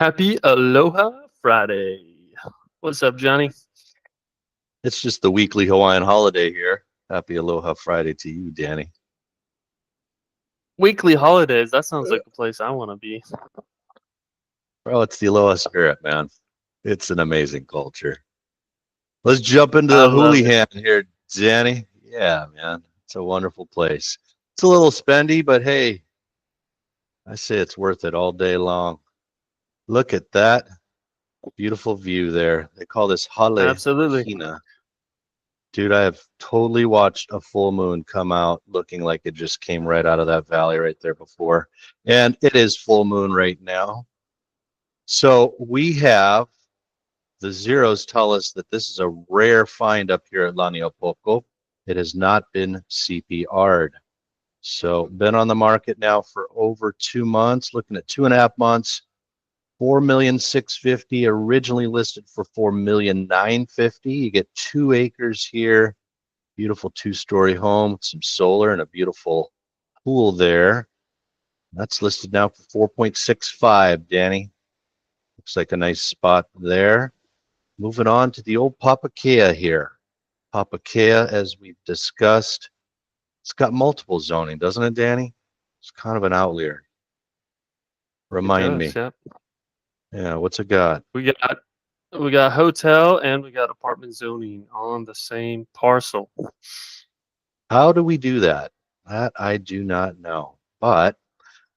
Happy Aloha Friday. What's up, Johnny? It's just the weekly Hawaiian holiday here. Happy Aloha Friday to you, Danny. Weekly holidays. That sounds like the place I want to be. Well, it's the Aloha spirit, man. It's an amazing culture. Let's jump into I the love it. Hulahan here, Danny. Yeah, man. It's a wonderful place. It's a little spendy, but hey, I say it's worth it all day long. Look at that beautiful view there. They call this Hale Absolutely. Hina. Dude, I have totally watched a full moon come out looking like it just came right out of that valley right there before. And it is full moon right now. So we have the zeros tell us that this is a rare find up here at Laniopoko. It has not been CPR'd. So been on the market now for over 2 months, looking at 2.5 months. 4,650,000 originally listed for 4,950,000. You get 2 acres here, beautiful two-story home with some solar and a beautiful pool there. That's listed now for 4.65, Danny. Looks like a nice spot there. Moving on to the old Papakea here. Papakea, as we've discussed, it's got multiple zoning, doesn't it, Danny? It's kind of an outlier. It Remind does. me. Yeah. Yeah, what's it got? We got hotel and we got apartment zoning on the same parcel. How do we do that? That I do not know. But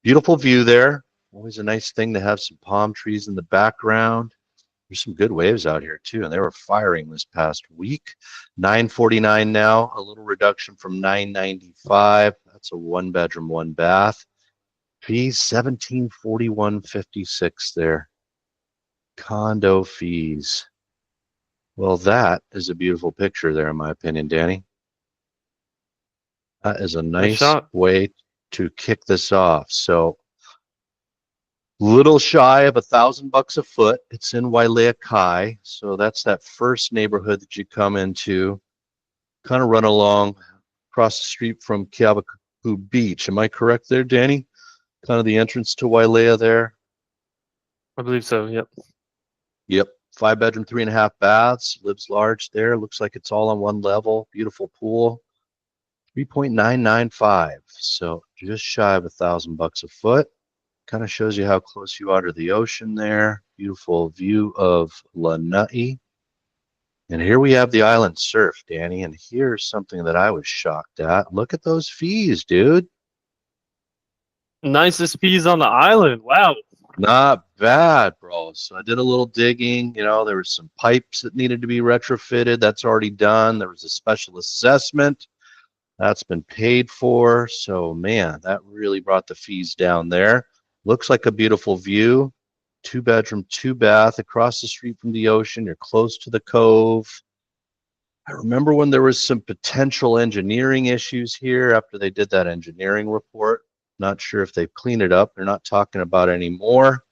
beautiful view there. Always a nice thing to have some palm trees in the background. There's some good waves out here too, and they were firing this past week. 949 now, a little reduction from 995. That's a one bedroom, one bath. Fees 1741.56 there. Condo fees. Well, that is a beautiful picture there, in my opinion, Danny. That is a Nice nice shot. way to kick this off. So little shy of $1,000 a foot. It's in Wailea Kai, so that's that first neighborhood that you come into. Kind of run along across the street from Keawakuku Beach. Am I correct there, Danny? Kind of the entrance to Wailea there. I believe so. Yep. Yep. 5 bedroom, 3.5 baths. Lives large there. Looks like it's all on one level. Beautiful pool. 3.995. So just shy of $1,000 a foot. Kind of shows you how close you are to the ocean there. Beautiful view of Lanai. And here we have the island surf, Danny. And here's something that I was shocked at. Look at those fees, dude. Nicest peas on the island. Wow. Not bad, bro. So I did a little digging. There were some pipes that needed to be retrofitted. That's already done. There was a special assessment that's been paid for. So, man, that really brought the fees down there. Looks like a beautiful view. 2 bedroom, two bath across the street from the ocean. You're close to the cove. I remember when there was some potential engineering issues here after they did that engineering report. Not sure if they've cleaned it up. They're not talking about anymore.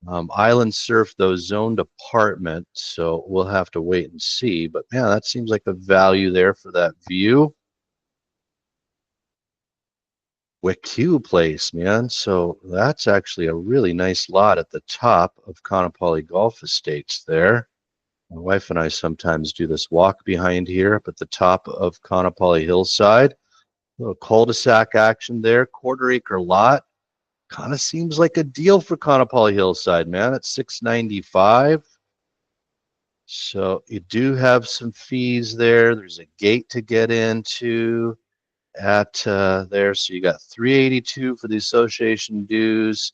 Island surf, though, zoned apartment, so we'll have to wait and see. But man, that seems like a value there for that view. Wekau Place, man. So that's actually a really nice lot at the top of Kaanapali Golf Estates there. My wife and I sometimes do this walk behind here up at the top of Kaanapali Hillside. A little cul-de-sac action there, quarter-acre lot. Kind of seems like a deal for Kaanapali Hillside, man. It's 695. So you do have some fees there. There's a gate to get into at there. So you got 382 for the association dues.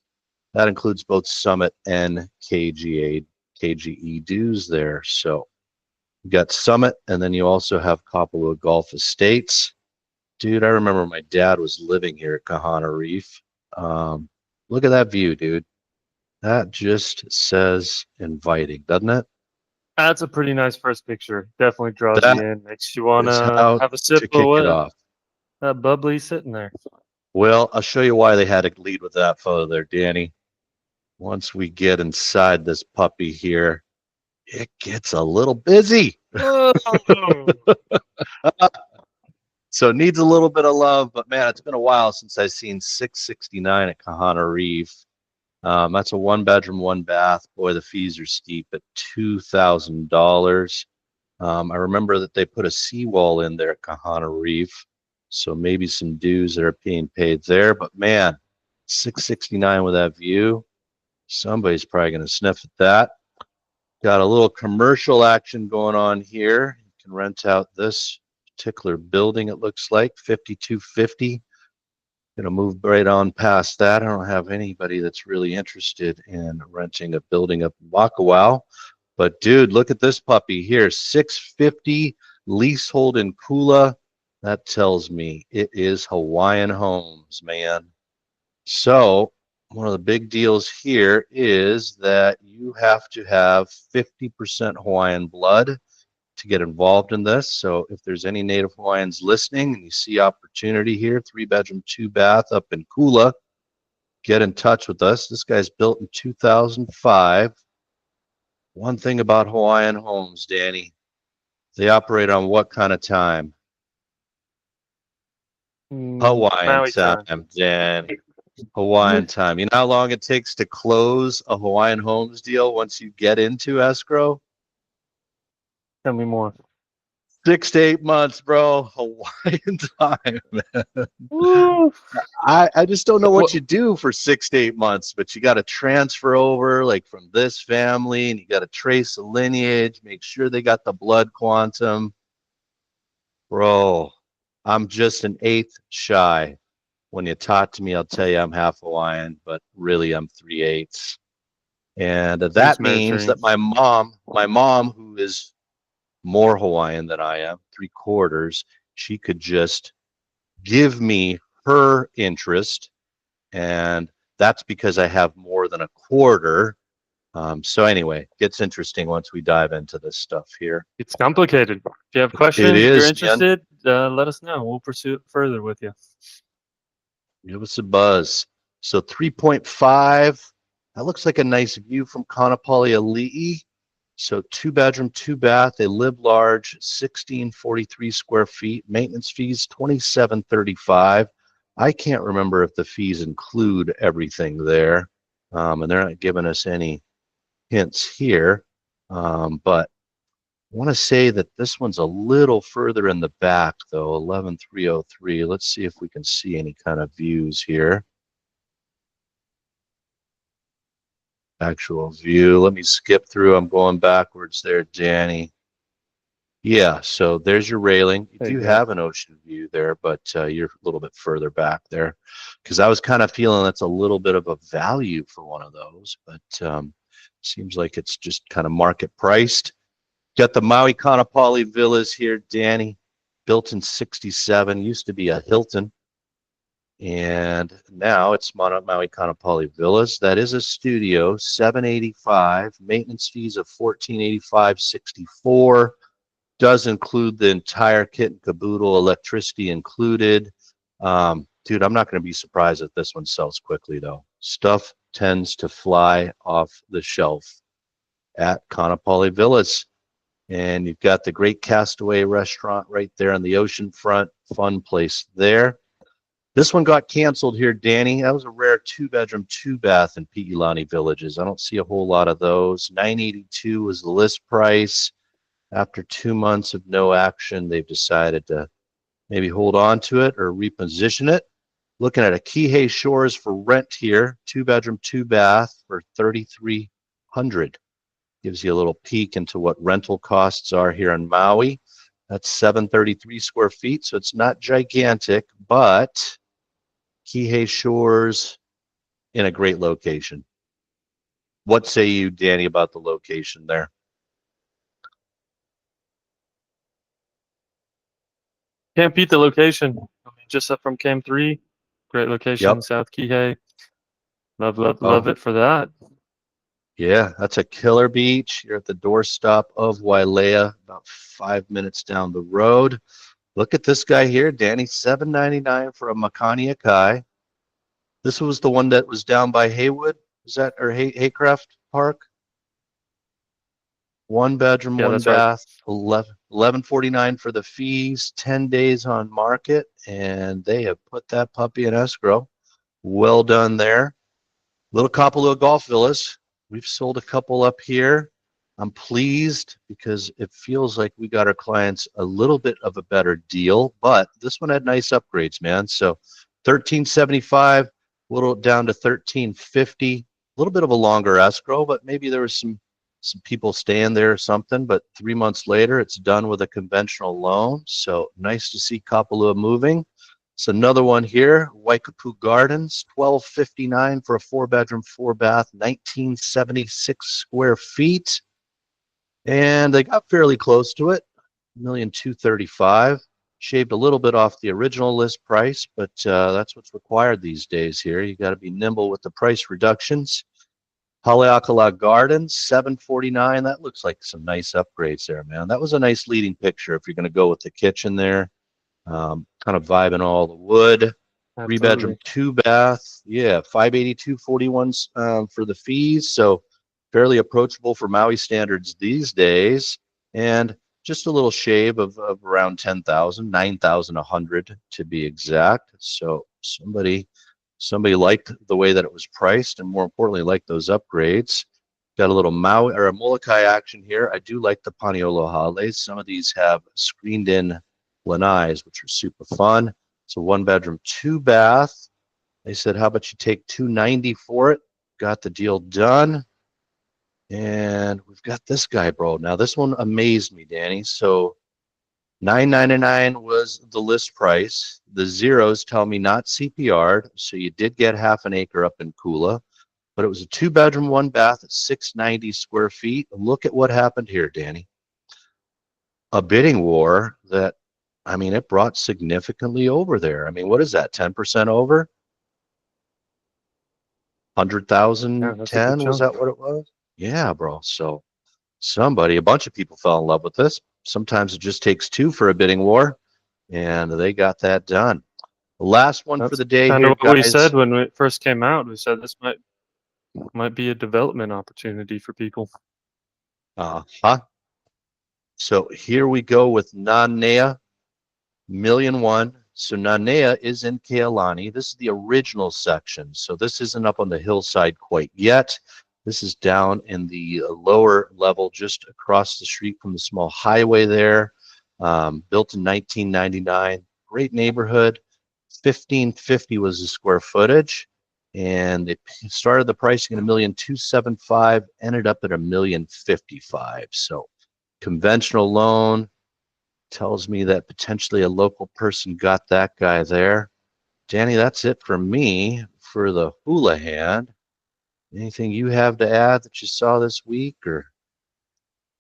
That includes both Summit and KGE dues there. So you got Summit, and then you also have Kapalua Golf Estates. Dude, I remember my dad was living here at Kahana Reef. Look at that view, dude. That just says inviting, doesn't it? That's a pretty nice first picture. Definitely draws you That in. Makes you want is to how have a sip to of kick it what? off. That bubbly sitting there. Well, I'll show you why they had to lead with that photo there, Danny. Once we get inside this puppy here, it gets a little busy. Oh, So it needs a little bit of love, but man, it's been a while since I've seen 669 at Kahana Reef. That's a 1 bedroom, 1 bath. Boy, the fees are steep at $2,000. I remember that they put a seawall in there at Kahana Reef, so maybe some dues that are being paid there. But man, 669 with that view. Somebody's probably going to sniff at that. Got a little commercial action going on here. You can rent out this particular building, it looks like, 5250. Gonna move right on past that. I don't have anybody that's really interested in renting a building up in Wakawau. But dude, look at this puppy here, 650 leasehold in Kula. That tells me it is Hawaiian Homes, man. So one of the big deals here is that you have to have 50% Hawaiian blood to get involved in this. So if there's any Native Hawaiians listening and you see opportunity here, 3 bedroom, 2 bath up in Kula, get in touch with us. This guy's built in 2005. One thing about Hawaiian Homes, Danny, they operate on what kind of time? Hawaiian Maui time. time, Danny. Hawaiian time. You know how long it takes to close a Hawaiian Homes deal once you get into escrow? Tell me more. 6 to 8 months, bro. Hawaiian time, man. Woo. I just don't know what What? you do for 6 to 8 months, but you got to transfer over like from this family and you got to trace the lineage, make sure they got the blood quantum. Bro, I'm just an eighth shy. When you talk to me, I'll tell you I'm half Hawaiian, but really I'm 3/8. And that Mismarriage means that rings. my mom, who is more Hawaiian than I am, 3/4, she could just give me her interest, and that's because I have more than a quarter. So anyway, gets interesting once we dive into this stuff here. It's complicated. If you have It questions, if you're is, man. interested, let us know. We'll pursue it further with you. Give us a buzz. So 3.5, that looks like a nice view from Kaanapali Ali'i. So 2 bedroom, 2 bath. They live large, 1643 square feet. Maintenance fees, 2735. I can't remember if the fees include everything there. And they're not giving us any hints here. But I want to say that this one's a little further in the back, though, 11303. Let's see if we can see any kind of views here. Actual view. Let me skip through. I'm going backwards there, Danny. Yeah, so there's your railing. You There do you go. have an ocean view there, but you're a little bit further back there. Because I was kind of feeling that's a little bit of a value for one of those, but seems like it's just kind of market priced. Got the Maui Kaanapali villas here, Danny. Built in 67, used to be a Hilton. And now it's Maui Kaanapali Villas. That is a studio, 785. Maintenance fees of 1485.64. Does include the entire kit and caboodle, electricity included. Dude, I'm not going to be surprised if this one sells quickly, though. Stuff tends to fly off the shelf at Kaanapali Villas. And you've got the Great Castaway restaurant right there on the ocean front. Fun place there. This one got canceled here, Danny. That was a rare 2 bedroom, 2 bath in Pi'ilani Villages. I don't see a whole lot of those. $982 was the list price. After 2 months of no action, they've decided to maybe hold on to it or reposition it. Looking at a Kihei Shores for rent here, 2 bedroom, 2 bath for $3,300. Gives you a little peek into what rental costs are here in Maui. That's 733 square feet, so it's not gigantic, but Kihei Shores in a great location. What say you, Danny, about the location there? Can't beat the location. I mean, just up from Cam 3. Great location, Yep. South Kihei. Love, love, love Oh, it for that. yeah, that's a killer beach. You're at the doorstep of Wailea, about 5 minutes down the road. Look at this guy here, Danny, $799 for a Makani Akai. This was the one that was down by Haywood, is that, or Haycraft Park? 1 bedroom, Yeah, one that's right. bath, 1149 for the fees, 10 days on market, and they have put that puppy in escrow. Well done there. Little Kapalua Golf Villas. We've sold a couple up here. I'm pleased because it feels like we got our clients a little bit of a better deal, but this one had nice upgrades, man. So 1375, a little down to 1350, a little bit of a longer escrow, but maybe there was some people staying there or something. But 3 months later, it's done with a conventional loan. So nice to see Kapalua moving. It's another one here, Waikapu Gardens, 1259 for a 4-bedroom, 4-bath, 1976 square feet. And they got fairly close to it, 1,235,000. Shaved a little bit off the original list price, but that's what's required these days here. You got to be nimble with the price reductions. Haleakala Gardens, 749. That looks like some nice upgrades there, man. That was a nice leading picture if you're going to go with the kitchen there. Kind of vibing all the wood. 3-bedroom, Absolutely. 2-bath. Yeah, 582.41 for the fees. So fairly approachable for Maui standards these days. And just a little shave of around 10,000, 9,100 to be exact. So somebody liked the way that it was priced, and more importantly, liked those upgrades. Got a little Maui or a Molokai action here. I do like the Paniolo Hales. Some of these have screened in lanais, which are super fun. It's a 1-bedroom, 2-bath. They said, how about you take 290 for it? Got the deal done. And we've got this guy, bro. Now this one amazed me, Danny. So $999 was the list price. The zeros tell me not CPR'd, so you did get half an acre up in Kula, but it was a 2-bedroom, 1-bath at 690 square feet. Look at what happened here, Danny. A bidding war that, I mean, it brought significantly over there. I mean, what is that, 10% over? Yeah, that's a good 100,010, was chunk. that what it was? Yeah, bro. So a bunch of people fell in love with this. Sometimes it just takes two for a bidding war, and they got that done. The last one for That's the day kind here, of what we said guys. when it first came out. We said this might be a development opportunity for people. Uh-huh. So here we go with Nanea, 1,000,001. So Nanea is in Kealani. This is the original section. So this isn't up on the hillside quite yet. This is down in the lower level, just across the street from the small highway there. Built in 1999. Great neighborhood. 1,550 was the square footage. And they started the pricing at 1,275,000, ended up at 1,055,000. So conventional loan tells me that potentially a local person got that guy there. Danny, that's it for me for the Hulahan. Anything you have to add that you saw this week, or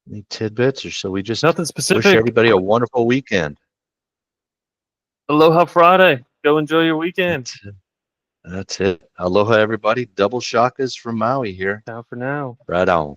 any tidbits, or so we just Nothing wish specific. everybody a wonderful weekend? Aloha Friday. Go enjoy your weekend. That's it. That's it. Aloha, everybody. Double shakas from Maui here. Ciao for now. Right on.